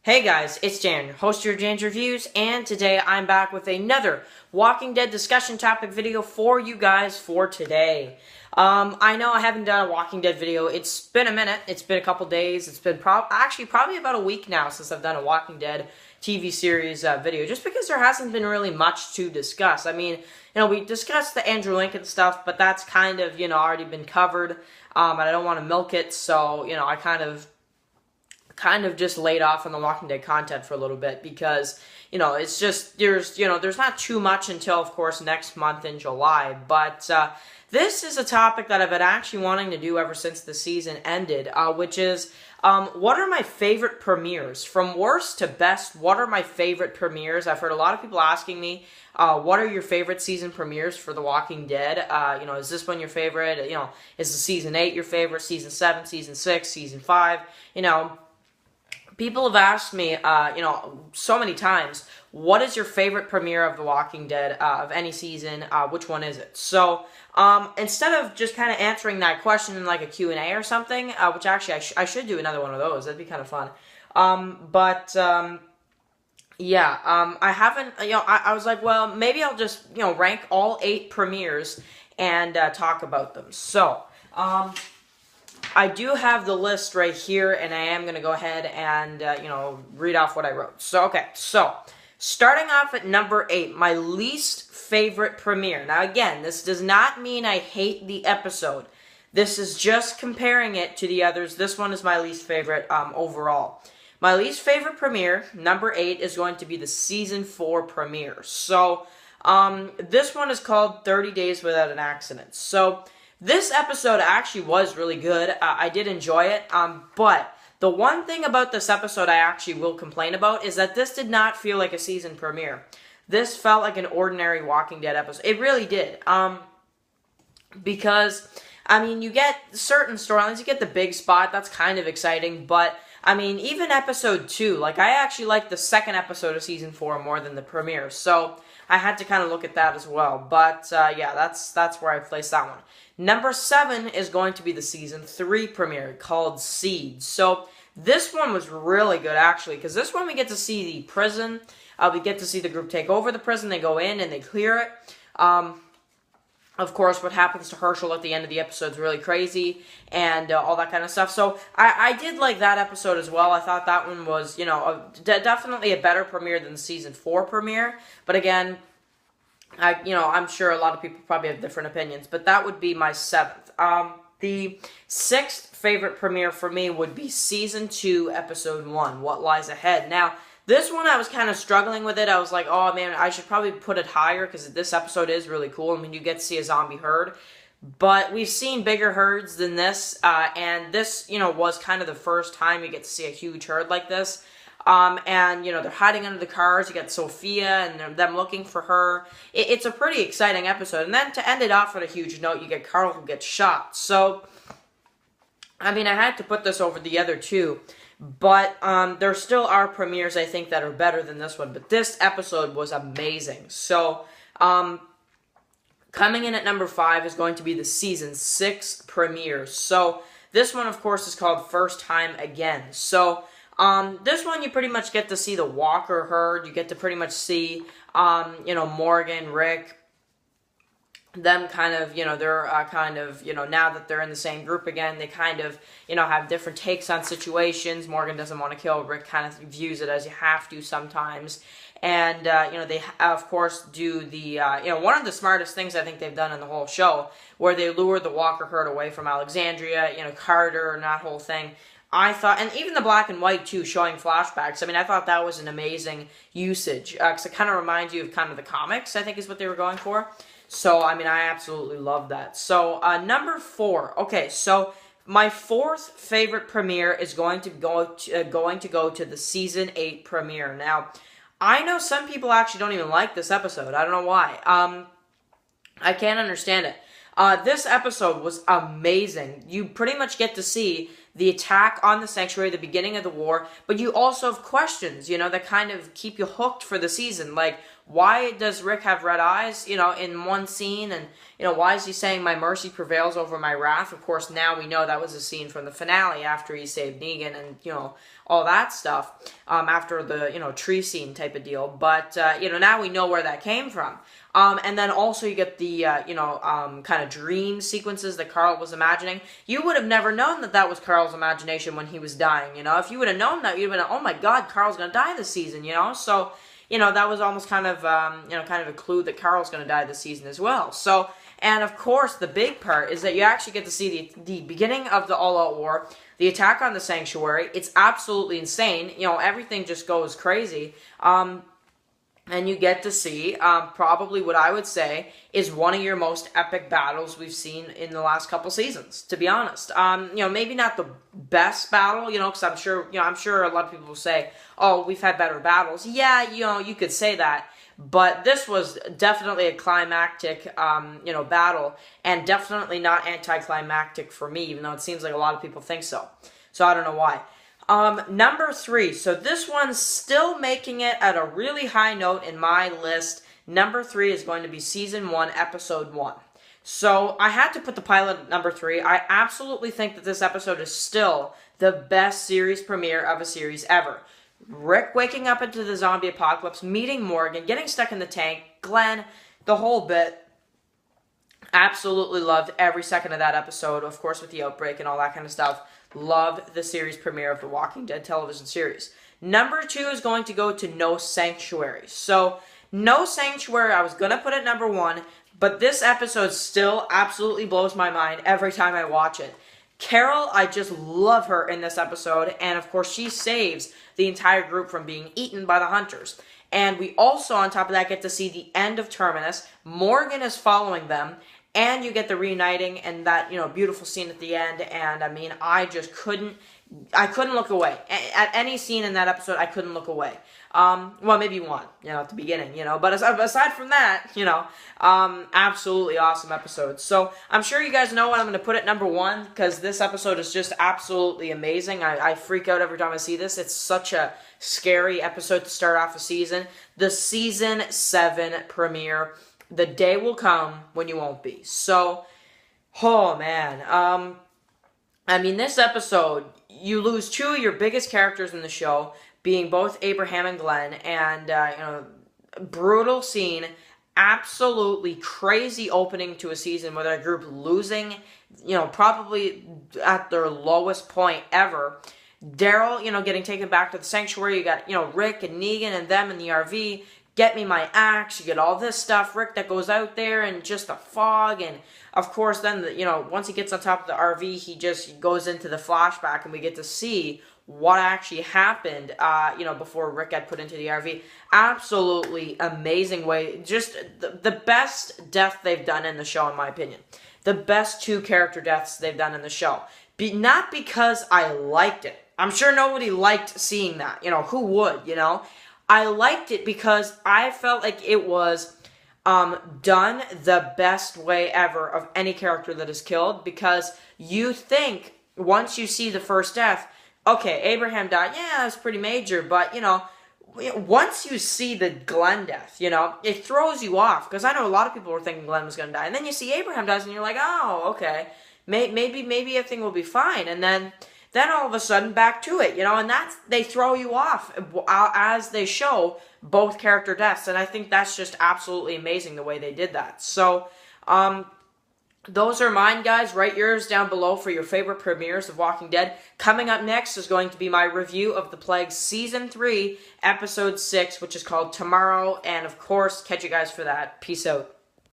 Hey guys, it's Jan, host of your Jan's Reviews, and today I'm back with another Walking Dead discussion topic video for you guys for today. I know I haven't done a Walking Dead video. It's been a minute. It's been a couple days. It's been probably about a week now since I've done a Walking Dead TV series video, just because there hasn't been really much to discuss. I mean, we discussed the Andrew Lincoln stuff, but that's kind of, already been covered, and I don't want to milk it, so, I kind of just laid off on the Walking Dead content for a little bit because, it's just, there's not too much until, of course, next month in July, but this is a topic that I've been actually wanting to do ever since the season ended, which is, what are my favorite premieres? From worst to best, what are my favorite premieres? I've heard a lot of people asking me, what are your favorite season premieres for The Walking Dead? Is this one your favorite? Is the season 8 your favorite? Season 7, season 6, season 5? People have asked me, so many times, what is your favorite premiere of The Walking Dead of any season? Which one is it? So, instead of just kind of answering that question in like a Q&A or something, which actually I should do another one of those. That'd be kind of fun. I haven't, I was like, well, maybe I'll just, rank all 8 premieres and talk about them. So, I do have the list right here, and I am going to go ahead and, read off what I wrote. So, starting off at number 8, my least favorite premiere. Now, again, this does not mean I hate the episode. This is just comparing it to the others. This one is my least favorite overall. My least favorite premiere, number 8, is going to be the Season 4 premiere. So, this one is called 30 Days Without an Accident. So, this episode actually was really good. I did enjoy it, but the one thing about this episode I actually will complain about is that this did not feel like a season premiere. This felt like an ordinary Walking Dead episode. It really did. Because, you get certain storylines. You get the big spot. That's kind of exciting, but even episode 2, I actually liked the second episode of season 4 more than the premiere, so I had to kind of look at that as well, but that's where I placed that one. Number 7 is going to be the season 3 premiere called Seeds. So this one was really good actually, because this one we get to see the prison, we get to see the group take over the prison, they go in and they clear it. Of course, what happens to Herschel at the end of the episode is really crazy, and all that kind of stuff. So, I did like that episode as well. I thought that one was, definitely a better premiere than the Season 4 premiere. But again, I'm sure a lot of people probably have different opinions. But that would be my 7th. The 6th favorite premiere for me would be Season 2, Episode 1, What Lies Ahead. Now, this one, I was kind of struggling with it. I was like, oh, man, I should probably put it higher because this episode is really cool. You get to see a zombie herd. But we've seen bigger herds than this, and this, was kind of the first time you get to see a huge herd like this. They're hiding under the cars. You got Sophia and them looking for her. It's a pretty exciting episode. And then to end it off on a huge note, you get Carl who gets shot. So, I had to put this over the other two. But there still are premieres, I think, that are better than this one. But this episode was amazing. So, coming in at number 5 is going to be the Season 6 premiere. So, this one, of course, is called First Time Again. So, this one you pretty much get to see the Walker herd. You get to pretty much see, Morgan, Rick, them kind of, they're now that they're in the same group again, they kind of, have different takes on situations. Morgan doesn't want to kill. Rick kind of views it as you have to sometimes. And, they, of course, do the, one of the smartest things I think they've done in the whole show, where they lure the Walker herd away from Alexandria, Carter, and that whole thing. I thought, and even the black and white, too, showing flashbacks, I thought that was an amazing usage, because it kind of reminds you of kind of the comics, I think is what they were going for. So, I absolutely love that. So, number 4. Okay, so my 4th favorite premiere is going to go to the Season 8 premiere. Now, I know some people actually don't even like this episode. I don't know why. I can't understand it. This episode was amazing. You pretty much get to see the attack on the Sanctuary, the beginning of the war, but you also have questions, that kind of keep you hooked for the season. Like, why does Rick have red eyes, in one scene, and, why is he saying my mercy prevails over my wrath? Of course, now we know that was a scene from the finale after he saved Negan and, all that stuff, after the, tree scene type of deal. But, now we know where that came from. And then also you get the, kind of dream sequences that Carl was imagining. You would have never known that that was Carl's imagination when he was dying, If you would have known that, you'd have been, oh my god, Carl's going to die this season, So, that was almost kind of a clue that Carl's going to die this season as well. So, and of course, the big part is that you actually get to see the beginning of the all-out war, the attack on the Sanctuary. It's absolutely insane. Everything just goes crazy. And you get to see probably what I would say is one of your most epic battles we've seen in the last couple seasons, to be honest. Maybe not the best battle, because I'm sure a lot of people will say, oh, we've had better battles. Yeah, you could say that. But this was definitely a climactic, battle, and definitely not anticlimactic for me, even though it seems like a lot of people think so. So I don't know why. Number 3. So this one's still making it at a really high note in my list. Number 3 is going to be Season 1, Episode 1. So I had to put the pilot at number 3. I absolutely think that this episode is still the best series premiere of a series ever. Rick waking up into the zombie apocalypse, meeting Morgan, getting stuck in the tank, Glenn, the whole bit. Absolutely loved every second of that episode, of course with the outbreak and all that kind of stuff. Loved the series premiere of the Walking Dead television series. Number 2 is going to go to No Sanctuary. So, No Sanctuary, I was going to put it number 1, but this episode still absolutely blows my mind every time I watch it. Carol, I just love her in this episode, and of course she saves the entire group from being eaten by the hunters. And we also, on top of that, get to see the end of Terminus. Morgan is following them, and you get the reuniting and that, beautiful scene at the end. And, I mean, I couldn't look away. At any scene in that episode, I couldn't look away. Well, maybe one, at the beginning, But aside from that, absolutely awesome episode. So, I'm sure you guys know what I'm going to put at number 1, because this episode is just absolutely amazing. I freak out every time I see this. It's such a scary episode to start off a season. The Season 7 premiere. The day will come when you won't be. So, oh man. I mean, this episode, you lose 2 of your biggest characters in the show, being both Abraham and Glenn, and, brutal scene, absolutely crazy opening to a season with a group losing, probably at their lowest point ever. Daryl, getting taken back to the Sanctuary. You got, Rick and Negan and them in the RV. Get me my axe, you get all this stuff, Rick that goes out there, and just the fog, and of course then, once he gets on top of the RV, he just goes into the flashback, and we get to see what actually happened, before Rick got put into the RV. Absolutely amazing way, just the best death they've done in the show, in my opinion. The best 2 character deaths they've done in the show. Not because I liked it. I'm sure nobody liked seeing that, who would, I liked it because I felt like it was done the best way ever of any character that is killed, because you think, once you see the first death, okay, Abraham died, yeah, that's pretty major, but, once you see the Glenn death, it throws you off, because I know a lot of people were thinking Glenn was going to die, and then you see Abraham dies, and you're like, oh, okay, maybe everything will be fine, and then all of a sudden, back to it, and they throw you off as they show both character deaths, and I think that's just absolutely amazing the way they did that. So, those are mine, guys. Write yours down below for your favorite premieres of Walking Dead. Coming up next is going to be my review of The Plague Season 3, Episode 6, which is called Tomorrow, and of course, catch you guys for that. Peace out.